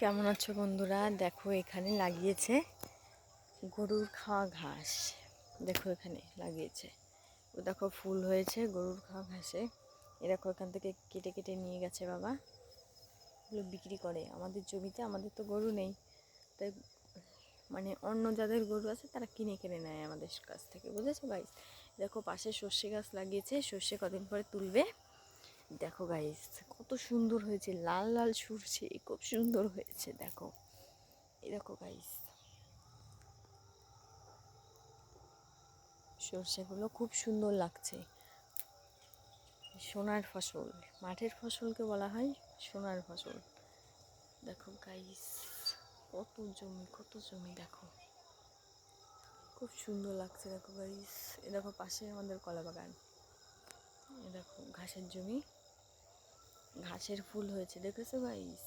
কেমন আছো বন্ধুরা? দেখো এখানে লাগিয়েছে গরুর খাওয়া ঘাস। দেখো এখানে লাগিয়েছে, ও দেখো ফুল হয়েছে গরুর খাওয়া ঘাসে। এ দেখো এখান থেকে কেটে কেটে নিয়ে গেছে বাবা, এগুলো বিক্রি করে আমাদের জমিতে। আমাদের তো গরু নেই, তাই মানে অন্য যাদের গরু আছে তারা কিনে কিনে নেয় আমাদের কাছ থেকে, বুঝেছো গাইস? দেখো পাশে সর্ষে গাছ লাগিয়েছে, সর্ষে কদিন পরে তুলবে। দেখো গাইস কত সুন্দর হয়েছে, লাল লাল সর্ষে, খুব সুন্দর হয়েছে। দেখো এই দেখো গাইস, সর্ষেগুলো খুব সুন্দর লাগছে। সোনার ফসল, মাঠের ফসলকে বলা হয় সোনার ফসল। দেখো গাইস কত জমি, কত জমি, দেখো খুব সুন্দর লাগছে। দেখো গাইস, এ দেখো পাশে আমাদের কলা বাগান। এ দেখো ঘাসের জমি, ঘাসের ফুল হয়েছে, দেখেছো গাইস?